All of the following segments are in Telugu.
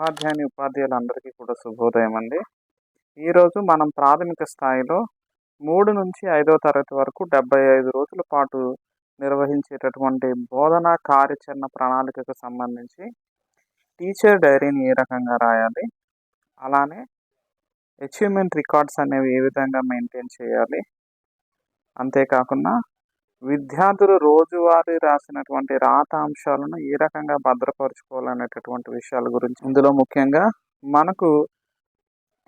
ఉపాధ్యాయుని ఉపాధ్యాయులందరికీ కూడా శుభోదయం అండి. ఈరోజు మనం ప్రాథమిక స్థాయిలో 3 నుంచి 5వ తరగతి వరకు 75 రోజుల పాటు నిర్వహించేటటువంటి బోధనా కార్యాచరణ ప్రణాళికకు సంబంధించి టీచర్ డైరీని ఏ రకంగా రాయాలి, అలానే అచీవ్‌మెంట్ రికార్డ్స్ అనేవి ఏ విధంగా మెయింటైన్ చేయాలి, అంతేకాకుండా విద్యార్థులు రోజువారీ రాసినటువంటి రాత అంశాలను ఏ రకంగా భద్రపరుచుకోవాలనేటటువంటి విషయాల గురించి ఇందులో ముఖ్యంగా మనకు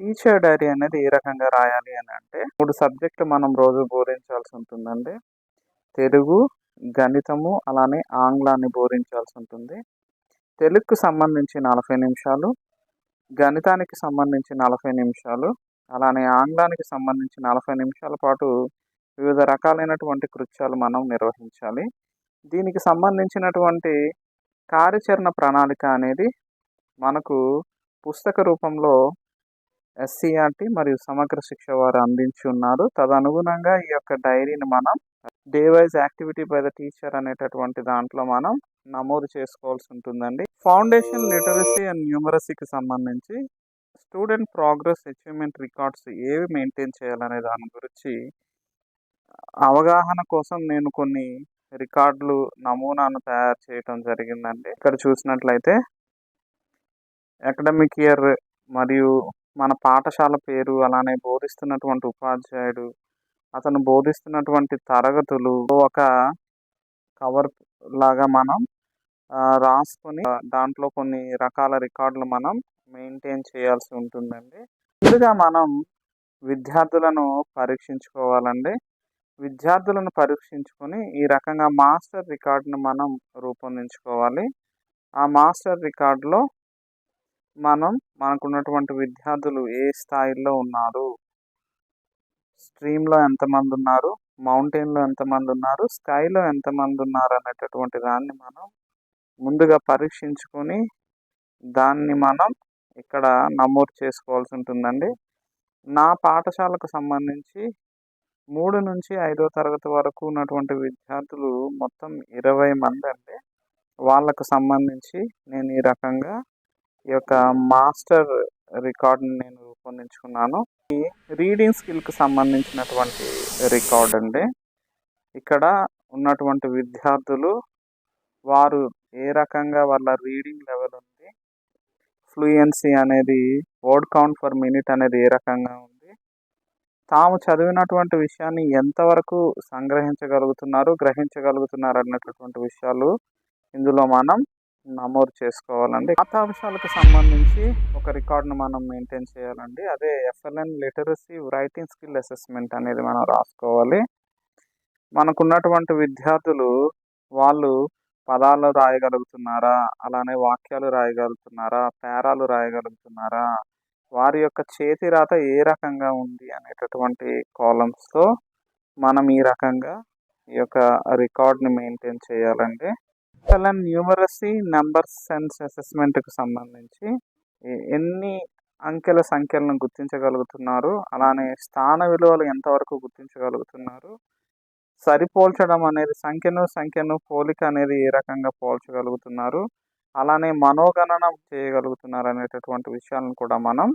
టీచర్ డైరీ అనేది ఏ రకంగా రాయాలి అని అంటే 3 సబ్జెక్టులు మనం రోజు బోధించాల్సి ఉంటుందండి. తెలుగు, గణితము, అలానే ఆంగ్లాన్ని బోధించాల్సి ఉంటుంది. తెలుగుకు సంబంధించి 40 నిమిషాలు, గణితానికి సంబంధించి 40 నిమిషాలు, అలానే ఆంగ్లానికి సంబంధించి 40 నిమిషాల పాటు వివిధ రకాలైనటువంటి కృత్యాలు మనం నిర్వహించాలి. దీనికి సంబంధించినటువంటి కార్యాచరణ ప్రణాళిక అనేది మనకు పుస్తక రూపంలో ఎస్‌సీఆర్‌టీ మరియు సమగ్ర శిక్ష వారు అందించి ఉన్నారు. తదనుగుణంగా ఈ యొక్క డైరీని మనం day wise activity by the teacher అనేటటువంటి దాంట్లో మనం నమోదు చేసుకోవాల్సి ఉంటుందండి. ఫౌండేషన్ లిటరసీ అండ్ న్యూమరసీకి సంబంధించి స్టూడెంట్ ప్రోగ్రెస్ అచీవ్‌మెంట్ రికార్డ్స్ ఏవి మెయింటైన్ చేయాలనే దాని గురించి అవగాహన కోసం నేను కొన్ని రికార్డులు నమూనాను తయారు చేయటం జరిగిందండి. ఇక్కడ చూసినట్లయితే అకాడమిక్ ఇయర్ మరియు మన పాఠశాల పేరు, అలానే బోధిస్తున్నటువంటి ఉపాధ్యాయుడు, అతను బోధిస్తున్నటువంటి తరగతులు ఒక కవర్ లాగా మనం రాసుకొని దాంట్లో కొన్ని రకాల రికార్డులు మనం మెయింటైన్ చేయాల్సి ఉంటుందండి. ముందుగా మనం విద్యార్థులను పరీక్షించుకోవాలండి. విద్యార్థులను పరీక్షించుకొని ఈ రకంగా మాస్టర్ రికార్డును మనం రూపొందించుకోవాలి. ఆ మాస్టర్ రికార్డులో మనకున్నటువంటి విద్యార్థులు ఏ స్థాయిలో ఉన్నారు, స్ట్రీమ్‌లో ఎంతమంది ఉన్నారు, మౌంటైన్‌లో ఎంతమంది ఉన్నారు, స్కైలో ఎంతమంది ఉన్నారు అనేటటువంటి దాన్ని మనం ముందుగా పరీక్షించుకొని దాన్ని మనం ఇక్కడ నమోదు చేసుకోవాల్సి ఉంటుందండి. నా పాఠశాలకు సంబంధించి 3 నుంచి 5వ తరగతి వరకు ఉన్నటువంటి విద్యార్థులు మొత్తం 20 మంది అండి. వాళ్ళకు సంబంధించి నేను ఈ రకంగా ఈ యొక్క మాస్టర్ రికార్డ్‌ని నేను రూపొందించుకున్నాను. ఈ రీడింగ్ స్కిల్‌కి సంబంధించినటువంటి రికార్డ్ అండి. ఇక్కడ ఉన్నటువంటి విద్యార్థులు వారు ఏ రకంగా వాళ్ళ రీడింగ్ లెవెల్ ఉంది, ఫ్లూయెన్సీ అనేది, వర్డ్ కౌంట్ పర్ మినిట్ అనేది ఏ రకంగా ఉంది, తాము చదివినటువంటి విషయాన్ని ఎంతవరకు సంగ్రహించగలుగుతున్నారు, గ్రహించగలుగుతున్నారు అన్నటువంటి విషయాలు ఇందులో మనం నమోదు చేసుకోవాలండి. పాఠ్యాంశాలకు సంబంధించి ఒక రికార్డును మనం మెయింటైన్ చేయాలండి. అదే FLN literacy writing skill assessment అనేది మనం రాసుకోవాలి. మనకున్నటువంటి విద్యార్థులు వాళ్ళు పదాలు రాయగలుగుతున్నారా, అలానే వాక్యాలు రాయగలుగుతున్నారా, పేరాలు రాయగలుగుతున్నారా, వారి యొక్క చేతి రాత ఏ రకంగా ఉంది అనేటటువంటి కాలమ్స్తో మనం ఈ రకంగా ఈ యొక్క రికార్డ్ని మెయింటైన్ చేయాలండి. ఎఫ్ఎల్ఎన్ న్యూమరసీ నెంబర్ సెన్స్ అసెస్మెంట్కి సంబంధించి ఎన్ని అంకెల సంఖ్యలను గుర్తించగలుగుతున్నారు, అలానే స్థాన విలువలు ఎంతవరకు గుర్తించగలుగుతున్నారు, సరిపోల్చడం అనేది సంఖ్యను పోలిక అనేది ఏ రకంగా పోల్చగలుగుతున్నారు, అలానే మనోగణనం చేయగలుగుతున్నారు అనేటటువంటి విషయాలను కూడా మనం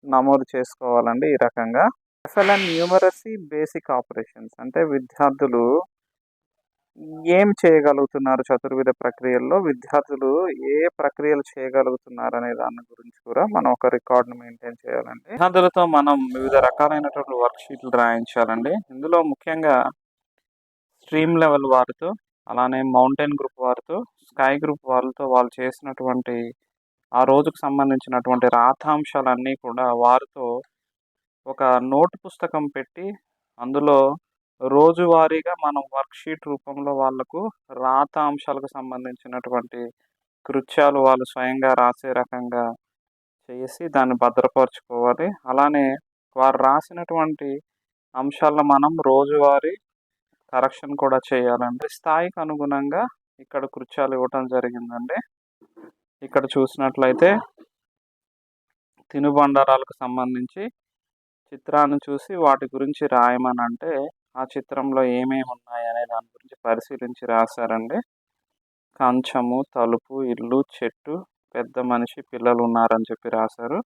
నమోదు చేసుకోవాలండి. ఈ రకంగా ఎఫ్ఎల్ఎన్ న్యూమరసీ బేసిక్ ఆపరేషన్స్ అంటే విద్యార్థులు ఏం చేయగలుగుతున్నారు, చతుర్విధ ప్రక్రియల్లో విద్యార్థులు ఏ ప్రక్రియలు చేయగలుగుతున్నారు అనే దాని గురించి కూడా మనం ఒక రికార్డును మెయింటైన్ చేయాలండి. విద్యార్థులతో మనం వివిధ రకాలైనటువంటి వర్క్షీట్లు రాయించాలండి. ఇందులో ముఖ్యంగా స్ట్రీమ్ లెవెల్ వారితో, అలానే మౌంటైన్ గ్రూప్ వారితో, స్కై గ్రూప్ వాళ్ళతో వాళ్ళు చేసినటువంటి ఆ రోజుకు సంబంధించినటువంటి రాతాంశాలన్నీ కూడా వారితో ఒక నోట్ పుస్తకం పెట్టి అందులో రోజువారీగా మనం వర్క్షీట్ రూపంలో వాళ్లకు రాత అంశాలకు సంబంధించినటువంటి కృత్యాలు వాళ్ళు స్వయంగా రాసే రకంగా చేసి దాన్ని భద్రపరచుకోవాలి. అలానే వారు రాసినటువంటి అంశాలను మనం రోజువారీ కరెక్షన్ కూడా చేయాలండి. స్థాయికి అనుగుణంగా ఇక్కడ కృత్యాలు ఇవ్వటం జరిగిందండి. ఇక్కడ చూసినట్లయితే తినుబండారాలకు సంబంధించి చిత్రాన్ని చూసి వాటి గురించి రాయమని అంటే ఆ చిత్రంలో ఏమేమి ఉన్నాయి అనే దాని గురించి పరిశీలించి రాశారండి. కంచము, తలుపు, ఇల్లు, చెట్టు, పెద్ద మనిషి, పిల్లలు ఉన్నారని చెప్పి రాశారు.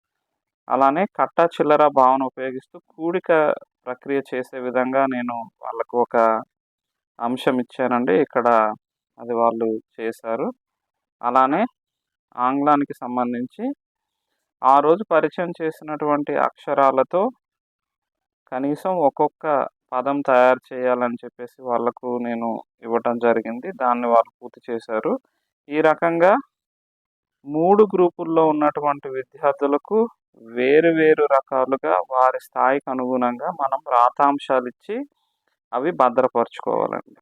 అలానే కట్టా చిల్లర భావన ఉపయోగిస్తూ కూడిక ప్రక్రియ చేసే విధంగా నేను వాళ్ళకు ఒక అంశం ఇచ్చానండి. ఇక్కడ అది వాళ్ళు చేశారు. అలానే ఆంగ్లానికి సంబంధించి ఆ రోజు పరిచయం చేసినటువంటి అక్షరాలతో కనీసం ఒక్కొక్క పదం తయారు చేయాలని చెప్పేసి వాళ్ళకు నేను ఇవ్వటం జరిగింది. దాన్ని వాళ్ళు పూర్తి చేశారు. ఈ రకంగా 3 గ్రూపుల్లో ఉన్నటువంటి విద్యార్థులకు వేరు వేరు రకాలుగా వారి స్థాయికి అనుగుణంగా మనం రాతాంశాలిచ్చి అవి భద్రపరుచుకోవాలండి.